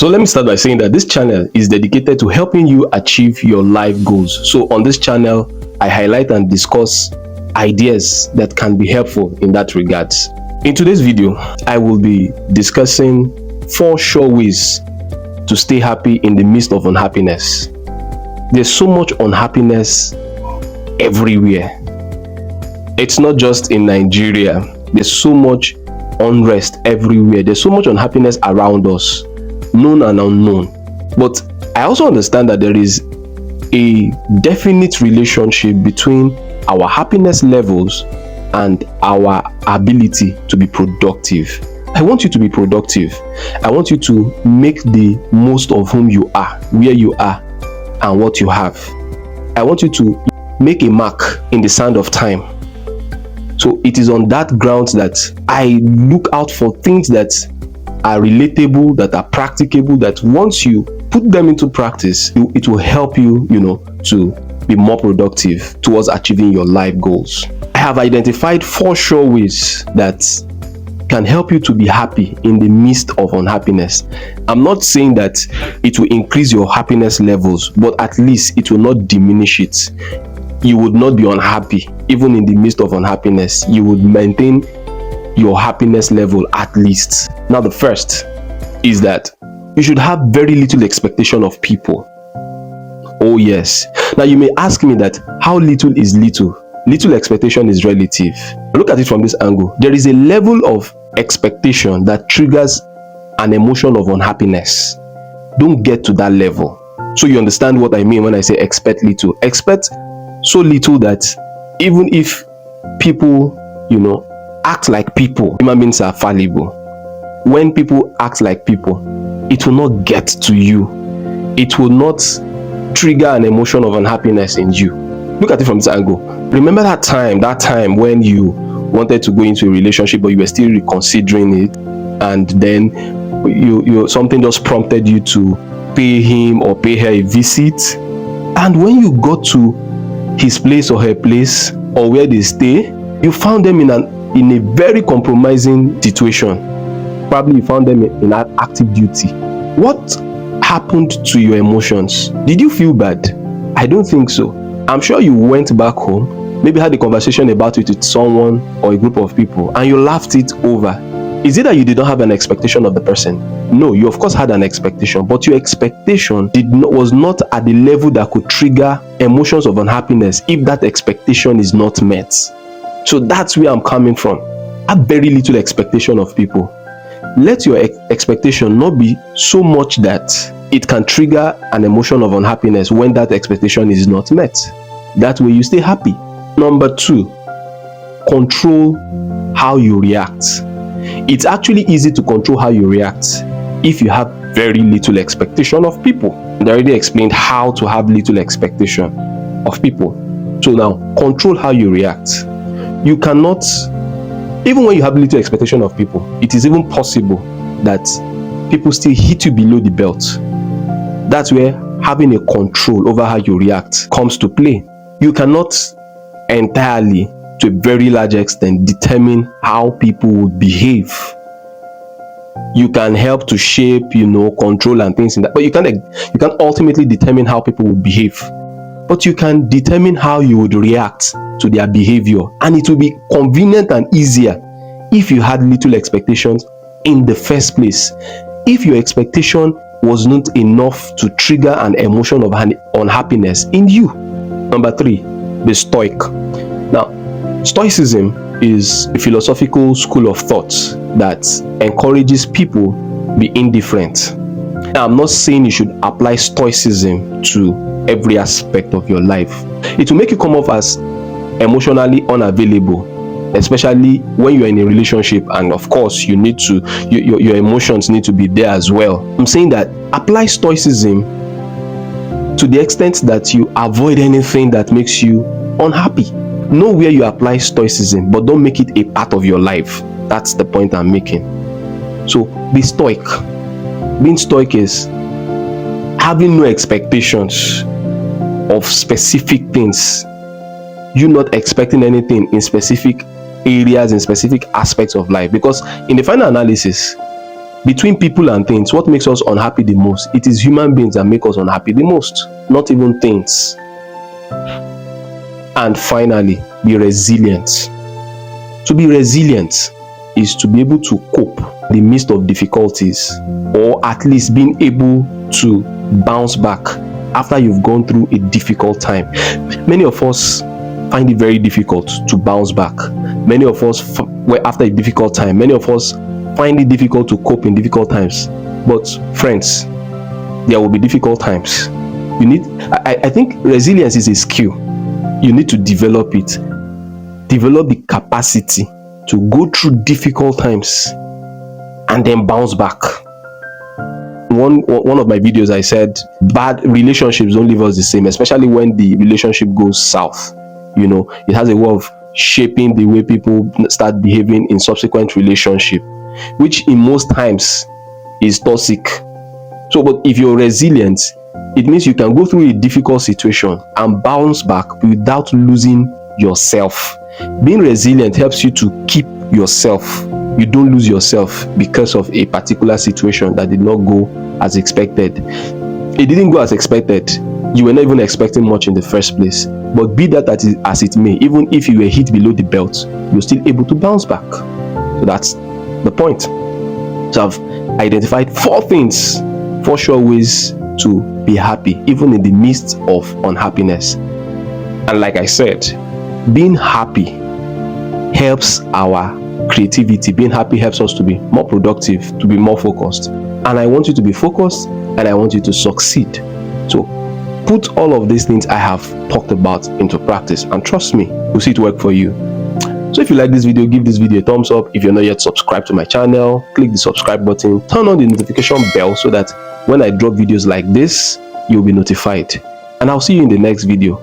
So let me start by saying that this channel is dedicated to helping you achieve your life goals. So on this channel, I highlight and discuss ideas that can be helpful in that regard. In today's video, I will be discussing 4 sure ways to stay happy in the midst of unhappiness. There's so much unhappiness everywhere. It's not just in Nigeria. There's so much unrest everywhere. There's so much unhappiness around us, known and unknown. But I also understand that there is a definite relationship between our happiness levels and our ability to be productive. I want you to be productive. I want you to make the most of whom you are, where you are, and what you have. I want you to make a mark in the sand of time. So it is on that ground that I look out for things that are relatable, that are practicable, that once you put them into practice, it will help you, to be more productive towards achieving your life goals. I have identified 4 sure ways that can help you to be happy in the midst of unhappiness. I'm not saying that it will increase your happiness levels, but at least it will not diminish it. You would not be unhappy. Even in the midst of unhappiness, you would maintain your happiness level at least. Now, the first is that you should have very little expectation of people. Oh yes. Now you may ask me that how little is little? Little expectation is relative. Look at it from this angle. There is a level of expectation that triggers an emotion of unhappiness. Don't get to that level. So you understand what I mean when I say expect little. Expect so little that even if people, act like people, human beings are fallible. When people act like people, it will not get to you. It will not trigger an emotion of unhappiness in you. Look at it from this angle. Remember that time when you wanted to go into a relationship, but you were still reconsidering it, and then you something just prompted you to pay him or pay her a visit, and when you got to his place or her place or where they stay, you found them in a very compromising situation. Probably you found them in active duty. What happened to your emotions? Did you feel bad? I don't think so. I'm sure you went back home, maybe had a conversation about it with someone or a group of people, and you laughed it over. Is it that you did not have an expectation of the person? No, you of course had an expectation, but your expectation was not at the level that could trigger emotions of unhappiness if that expectation is not met. So that's where I'm coming from. Have very little expectation of people. Let your expectation not be so much that it can trigger an emotion of unhappiness when that expectation is not met. That way you stay happy. Number 2, control how you react. It's actually easy to control how you react if you have very little expectation of people. I already explained how to have little expectation of people. So now, control how you react. You cannot, even when you have little expectation of people, it is even possible that people still hit you below the belt. That's where having a control over how you react comes to play. You cannot entirely, to a very large extent, determine how people would behave. You can help to shape, control and things in that, but you can't ultimately determine how people would behave. But you can determine how you would react to their behavior, and it will be convenient and easier if you had little expectations in the first place. If your expectation was not enough to trigger an emotion of unhappiness in you. Number 3, be stoic. Now, Stoicism is a philosophical school of thought that encourages people to be indifferent. Now, I'm not saying you should apply Stoicism to every aspect of your life. It will make you come off as emotionally unavailable, especially when you're in a relationship, and of course you need to your emotions need to be there as well. I'm saying that apply Stoicism to the extent that you avoid anything that makes you unhappy. Know where you apply Stoicism, but don't make it a part of your life. That's the point I'm making. So be stoic. Being stoic is having no expectations of specific things. You not expecting anything in specific areas, in specific aspects of life, because in the final analysis, Between people and things, what makes us unhappy the most? It is human beings that make us unhappy the most, not even things. And finally, be resilient. To be resilient is to be able to cope in the midst of difficulties, or at least being able to bounce back after you've gone through a difficult time. Many of us find it very difficult to bounce back. Many of us, after a difficult time, many of us find it difficult to cope in difficult times. But friends, there will be difficult times. I think resilience is a skill. You need to develop it. Develop the capacity to go through difficult times and then bounce back. One of my videos, I said bad relationships don't leave us the same, especially when the relationship goes south. It has a way of shaping the way people start behaving in subsequent relationship, which in most times is toxic. So, but if you're resilient, it means you can go through a difficult situation and bounce back without losing yourself. Being resilient helps you to keep yourself. You don't lose yourself because of a particular situation that did not go as expected. It didn't go as expected. You were not even expecting much in the first place. But be that as it may, even if you were hit below the belt, you're still able to bounce back. So that's the point. So I've identified 4 sure ways to be happy, even in the midst of unhappiness. And like I said, being happy helps our creativity. Being happy helps us to be more productive, to be more focused. And I want you to be focused, and I want you to succeed. So put all of these things I have talked about into practice, and trust me, you'll see it work for you. So if you like this video, give this video a thumbs up. If you're not yet subscribed to my channel, click the subscribe button, turn on the notification bell so that when I drop videos like this, you'll be notified. And I'll see you in the next video.